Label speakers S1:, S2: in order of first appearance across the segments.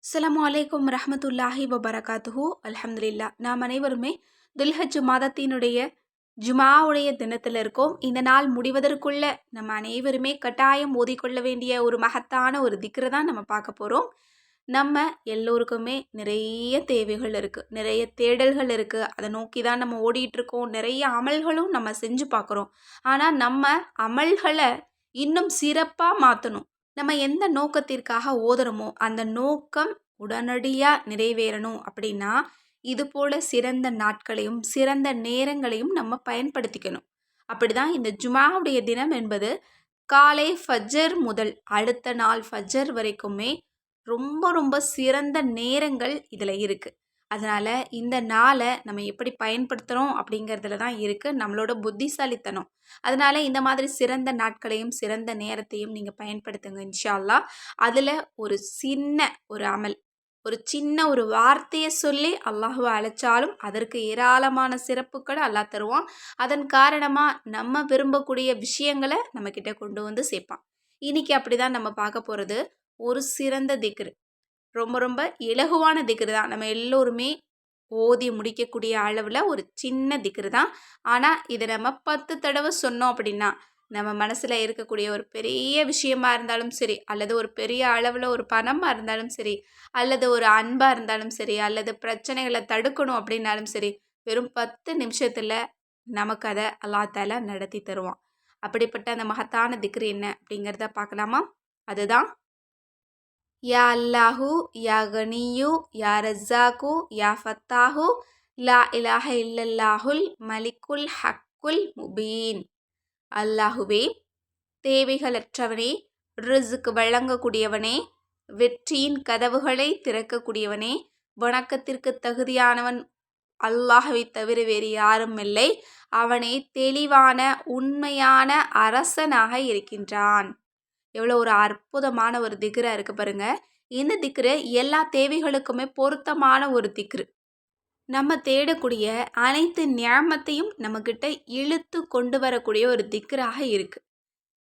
S1: அஸ்ஸலாமு அலைக்கும் ரஹ்மத்துல்லாஹி வபரகாத்துஹு. அல்ஹம்துலில்லா. நாம் அனைவருமே துல்ஹஜ் மாதத்தினுடைய ஜுமாவுடைய தினத்தில் இருக்கோம். இந்த நாள் முடிவதற்குள்ள நம்ம அனைவருமே கட்டாயம் ஓதிக்கொள்ள வேண்டிய ஒரு மகத்தான ஒரு திக்ரு தான் நம்ம பார்க்க போகிறோம். நம்ம எல்லோருக்குமே நிறைய தேவைகள் இருக்குது, நிறைய தேடல்கள் இருக்குது. அதை நோக்கி தான் நம்ம ஓடிட்டுருக்கோம். நிறைய அமல்களும் நம்ம செஞ்சு பார்க்குறோம். ஆனால் நம்ம அமல்களை இன்னும் சிறப்பாக மாற்றணும். நம்ம எந்த நோக்கத்திற்காக ஓதுறோமோ அந்த நோக்கம் உடனடியாக நிறைவேறணும் அப்படின்னா இது போல சிறந்த நாட்களையும் சிறந்த நேரங்களையும் நம்ம பயன்படுத்திக்கணும். அப்படிதான் இந்த ஜுமாவுடைய தினம் என்பது காலை ஃபஜ்ர் முதல் அடுத்த நாள் ஃபஜ்ர் வரைக்குமே ரொம்ப ரொம்ப சிறந்த நேரங்கள் இதில் இருக்குது. அதனால் இந்த நாளை நம்ம எப்படி பயன்படுத்துகிறோம் அப்படிங்கிறதுல தான் இருக்குது நம்மளோட புத்திசாலித்தனம். அதனால் இந்த மாதிரி சிறந்த நாட்களையும் சிறந்த நேரத்தையும் நீங்கள் பயன்படுத்துங்க இன்ஷா அல்லாஹ். அதில் ஒரு சின்ன ஒரு அமல், ஒரு சின்ன ஒரு வார்த்தையை சொல்லி அல்லாஹ்வை அழைச்சாலும் அதற்கு ஏராளமான சிறப்புகளை அல்லாஹ் தருவான். அதன் காரணமாக நம்ம விரும்பக்கூடிய விஷயங்களை நம்மக்கிட்ட கொண்டு வந்து சேர்ப்பான். இன்னைக்கு அப்படி தான் நம்ம பார்க்க போகிறது ஒரு சிறந்த திக்ரு. ரொம்ப ரொம்ப இலகுவான திக்ரு தான். நம்ம எல்லோருமே ஓதி முடிக்கக்கூடிய அளவில் ஒரு சின்ன திக்ரு தான். ஆனால் இதை நம்ம 10 தடவை சொன்னோம் அப்படின்னா நம்ம மனசில் இருக்கக்கூடிய ஒரு பெரிய விஷயமா இருந்தாலும் சரி, அல்லது ஒரு பெரிய அளவில் ஒரு பணமாக இருந்தாலும் சரி, அல்லது ஒரு அன்பாக இருந்தாலும் சரி, அல்லது பிரச்சனைகளை தடுக்கணும் அப்படின்னாலும் சரி, வெறும் 10 நிமிஷத்தில் நமக்கு அதை அல்லாஹ் தஆலா நடத்தி தருவான். அப்படிப்பட்ட அந்த மகத்தான திக்ரு என்ன அப்படிங்கிறத பார்க்கலாமா? அதுதான் யா அல்லாஹு யா கனியு யா ரஸாக்கு யா ஃபத்தாஹு லா இலாஹ இல்லல்லாஹுல் மலிக்குல் ஹக்குல் முபீன். அல்லாஹுவே, தேவைகளற்றவனே, ரிஸ்க் வழங்கக்கூடியவனே, வெற்றியின் கதவுகளை திறக்கக்கூடியவனே, வணக்கத்திற்கு தகுதியானவன் அல்லாஹ்வை தவிர வேறு யாரும் இல்லை. அவனே தெளிவான உண்மையான அரசனாக இருக்கின்றான். எவ்வளோ ஒரு அற்புதமான ஒரு திக்ரா இருக்குது பாருங்க. இந்த திக்ரு எல்லா தேவைகளுக்குமே பொருத்தமான ஒரு திக்ரு. நம்ம தேடக்கூடிய அனைத்து நியாமத்தையும் நம்மக்கிட்ட இழுத்து கொண்டு வரக்கூடிய ஒரு திக்ராக இருக்குது.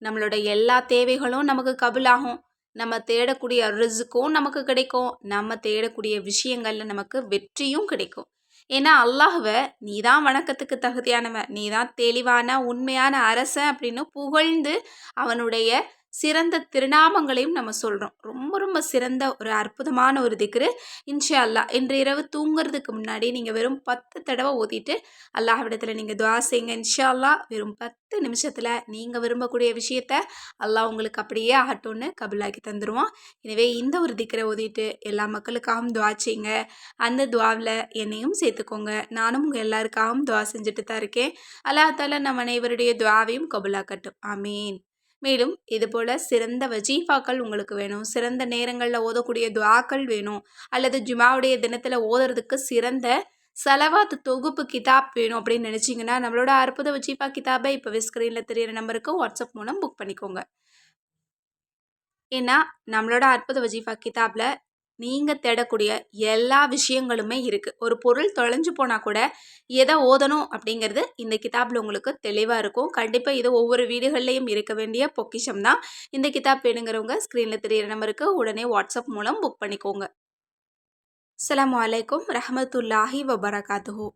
S1: நம்மளோட எல்லா தேவைகளும் நமக்கு கபுலாகும். நம்ம தேடக்கூடிய ரிஸ்க்கும் நமக்கு கிடைக்கும். நம்ம தேடக்கூடிய விஷயங்களில் நமக்கு வெற்றியும் கிடைக்கும். ஏன்னா அல்லாஹ்வை நீ தான் வணக்கத்துக்கு தகுதியானவன், நீ தான் தெளிவான உண்மையான அரசன் அப்படின்னு புகழ்ந்து அவனுடைய சிறந்த திருநாமங்களையும் நம்ம சொல்கிறோம். ரொம்ப ரொம்ப சிறந்த ஒரு அற்புதமான ஒரு திக்ரு. இன்ஷா அல்லாஹ் இன்று இரவு தூங்குறதுக்கு முன்னாடி நீங்கள் வெறும் 10 தடவை ஓதிட்டு அல்லாஹ்விடத்தில் நீங்கள் துஆ செய்யுங்க. இன்ஷா அல்லாஹ் வெறும் 10 நிமிஷத்தில் நீங்கள் விரும்பக்கூடிய விஷயத்த அல்லாஹ் உங்களுக்கு அப்படியே ஆகட்டும்னு கபுலாக்கி தந்துடுவான். எனவே இந்த ஒரு திக்ரை ஓதிட்டு எல்லா மக்களுக்காகவும் துஆ செய்யுங்க. அந்த துஆவில் என்னையும் சேர்த்துக்கோங்க. நானும் உங்கள் எல்லாருக்காகவும் துஆ செஞ்சுட்டு தான் இருக்கேன். அல்லாஹ் தஆலா நம் அனைவருடைய துஆவையும் கபுலாக்கட்டும். ஆமீன். மேலும் இதுபோல் சிறந்த வஜீஃபாக்கள் உங்களுக்கு வேணும், சிறந்த நேரங்களில் ஓதக்கூடிய துஆக்கள் வேணும், அல்லது ஜுமாவுடைய தினத்தில் ஓதுறதுக்கு சிறந்த சலவாத் தொகுப்பு கிதாப் வேணும் அப்படின்னு நினச்சிங்கன்னா நம்மளோட அற்புத வஜீஃபா கிதாபை இப்போ ஸ்க்ரீனில் தெரியிற நம்பருக்கு வாட்ஸ்அப் மூலம் புக் பண்ணிக்கோங்க. ஏன்னா நம்மளோட அற்புத வஜீஃபா கிதாபில் நீங்கள் தேடக்கூடிய எல்லா விஷயங்களுமே இருக்குது. ஒரு பொருள் தொலைஞ்சு போனால் கூட எதை ஓதணும் அப்படிங்கிறது இந்த கிதாபில் உங்களுக்கு தெளிவாக இருக்கும். கண்டிப்பாக இது ஒவ்வொரு வீடுகள்லையும் இருக்க வேண்டிய பொக்கிஷம் தான். இந்த கிதாப் வேணுங்கிறவங்க ஸ்க்ரீனில் தெரியிற நம்பருக்கு உடனே வாட்ஸ்அப் மூலம் புக் பண்ணிக்கோங்க. அஸ்ஸலாமு அலைக்கும் ரஹ்மத்துல்லாஹி வபரகாத்துஹு.